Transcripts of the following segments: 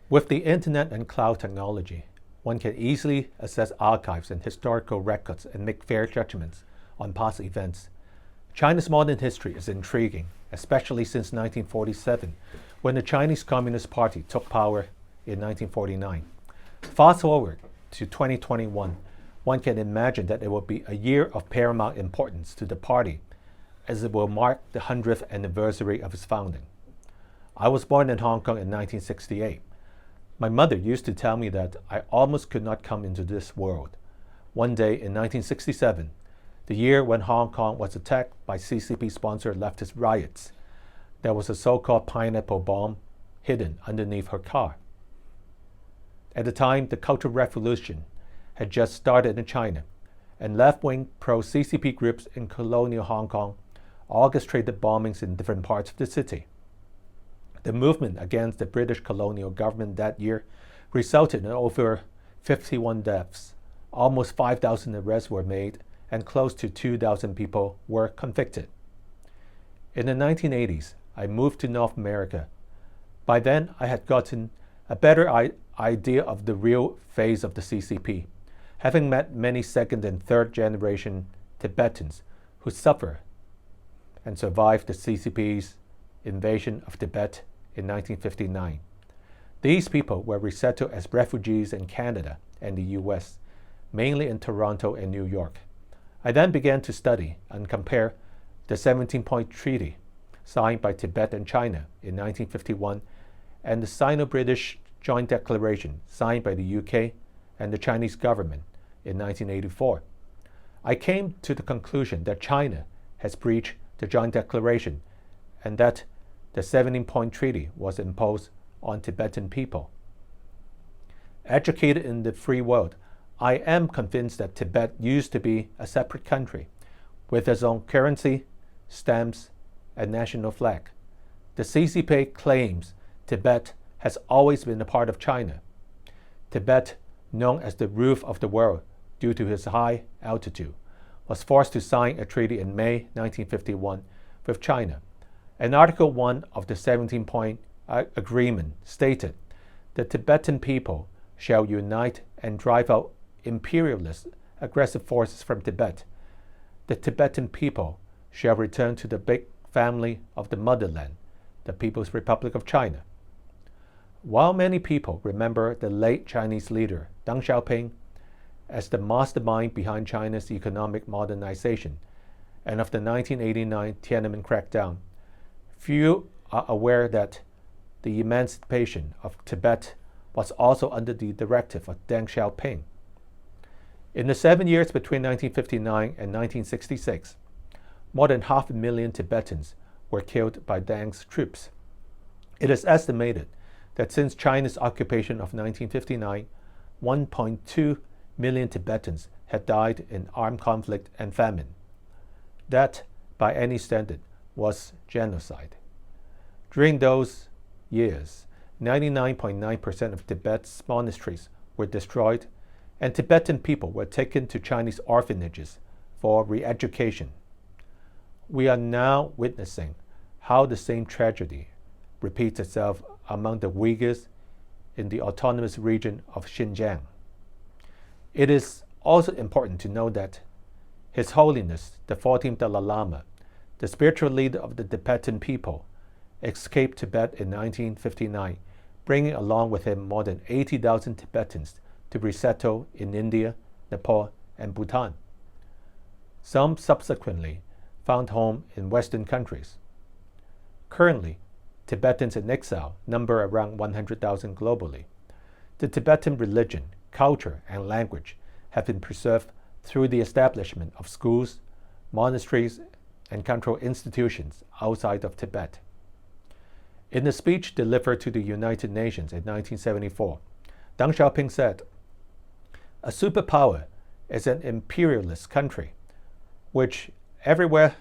With the internet and cloud technology, one can easily access archives and historical records and make fair judgments on past events. China's modern history is intriguing, especially since 1947, when the Chinese Communist Party took power in 1949. Fast forward to 2021, one can imagine that it will be a year of paramount importance to the party, as it will mark the 100th anniversary of its founding. I was born in Hong Kong in 1968. My mother used to tell me that I almost could not come into this world. One day in 1967, the year when Hong Kong was attacked by CCP-sponsored leftist riots, there was a so-called pineapple bomb hidden underneath her car. At the time, the Cultural Revolution had just started in China, and left-wing pro-CCP groups in colonial Hong Kong orchestrated bombings in different parts of the city. The movement against the British colonial government that year resulted in over 51 deaths. Almost 5,000 arrests were made, and close to 2,000 people were convicted. In the 1980s, I moved to North America. By then, I had gotten a better idea of the real phase of the CCP, having met many second and third generation Tibetans who suffered and survived the CCP's invasion of Tibet in 1959. These people were resettled as refugees in Canada and the US, mainly in Toronto and New York. I then began to study and compare the 17-point treaty signed by Tibet and China in 1951 and the Sino-British Joint Declaration signed by the UK and the Chinese government in 1984. I came to the conclusion that China has breached the Joint Declaration and that the 17-point treaty was imposed on Tibetan people. Educated in the free world, I am convinced that Tibet used to be a separate country with its own currency, stamps, and national flag. The CCP claims Tibet has always been a part of China. Tibet, known as the roof of the world due to its high altitude, was forced to sign a treaty in May 1951 with China. And Article 1 of the 17-point agreement stated, "The Tibetan people shall unite and drive out imperialist aggressive forces from Tibet. The Tibetan people shall return to the big family of the motherland, the People's Republic of China." While many people remember the late Chinese leader Deng Xiaoping as the mastermind behind China's economic modernization and of the 1989 Tiananmen crackdown, few are aware that the emancipation of Tibet was also under the directive of Deng Xiaoping. In the 7 years between 1959 and 1966, more than 500,000 Tibetans were killed by Deng's troops. It is estimated that since China's occupation of 1959, 1.2 million Tibetans had died in armed conflict and famine. That, by any standard, was genocide. During those years, 99.9% of Tibet's monasteries were destroyed, and Tibetan people were taken to Chinese orphanages for re-education. We are now witnessing how the same tragedy repeats itself among the Uyghurs in the autonomous region of Xinjiang. It is also important to note that His Holiness, the 14th Dalai Lama, the spiritual leader of the Tibetan people, escaped Tibet in 1959, bringing along with him more than 80,000 Tibetans to resettle in India, Nepal, and Bhutan. Some subsequently found home in Western countries. Currently, Tibetans in exile number around 100,000 globally. The Tibetan religion, culture, and language have been preserved through the establishment of schools, monasteries, and cultural institutions outside of Tibet. In a speech delivered to the United Nations in 1974, Deng Xiaoping said, "A superpower is an imperialist country, which everywhere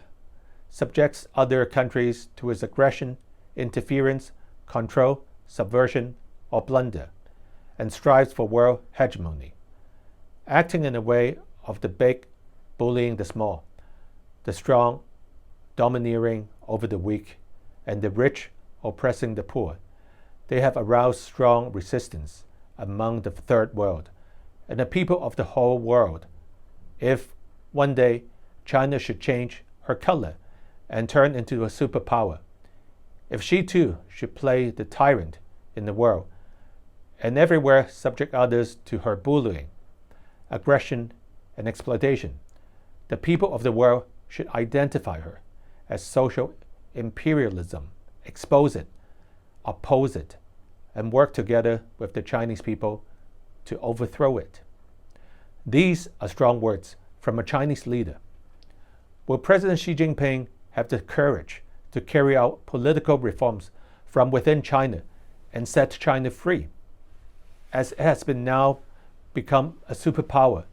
subjects other countries to its aggression, interference, control, subversion, or plunder, and strives for world hegemony, acting in a way of the big bullying the small, the strong domineering over the weak, and the rich oppressing the poor. They have aroused strong resistance among the third world and the people of the whole world. If one day China should change her color and turn into a superpower, if she too should play the tyrant in the world and everywhere subject others to her bullying, aggression, and exploitation, the people of the world should identify her as social imperialism, expose it, oppose it, and work together with the Chinese people to overthrow it. These are strong words from a Chinese leader. Will President Xi Jinping have the courage to carry out political reforms from within China and set China free, as it has been now become a superpower,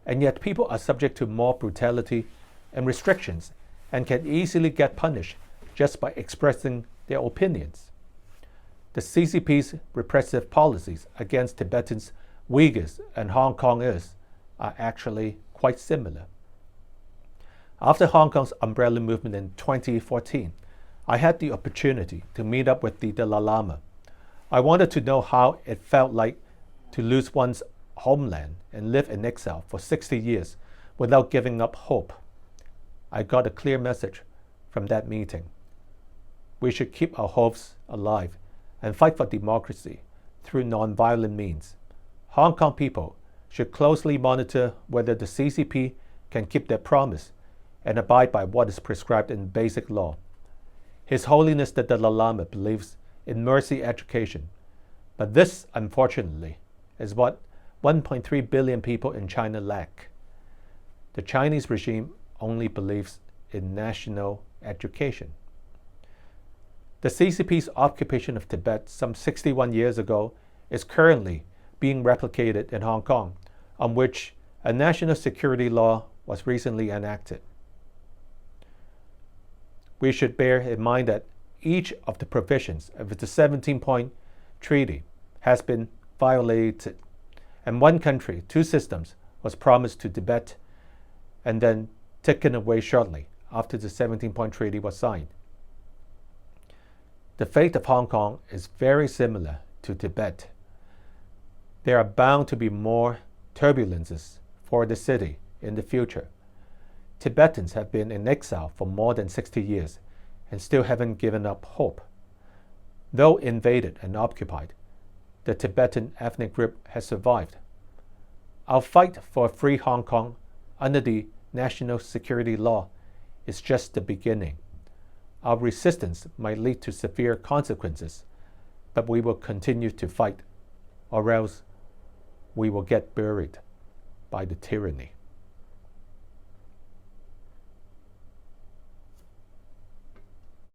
and yet people are subject to more brutality and restrictions and can easily get punished just by expressing their opinions? The CCP's repressive policies against Tibetans, Uyghurs, and Hong Kongers are actually quite similar. After Hong Kong's umbrella movement in 2014, I had the opportunity to meet up with the Dalai Lama. I wanted to know how it felt like to lose one's homeland and live in exile for 60 years without giving up hope. I got a clear message from that meeting. We should keep our hopes alive and fight for democracy through non-violent means. Hong Kong people should closely monitor whether the CCP can keep their promise and abide by what is prescribed in basic law. His Holiness the Dalai Lama believes in mercy education, but this, unfortunately, is what 1.3 billion people in China lack. The Chinese regime only believes in national education. The CCP's occupation of Tibet some 61 years ago is currently being replicated in Hong Kong, on which a national security law was recently enacted. We should bear in mind that each of the provisions of the 17-point treaty has been violated, and one country, two systems was promised to Tibet and then taken away shortly after the 17-point treaty was signed. The fate of Hong Kong is very similar to Tibet. There are bound to be more turbulences for the city in the future. Tibetans have been in exile for more than 60 years and still haven't given up hope. Though invaded and occupied, the Tibetan ethnic group has survived. Our fight for a free Hong Kong under the national security law is just the beginning. Our resistance might lead to severe consequences, but we will continue to fight, or else we will get buried by the tyranny.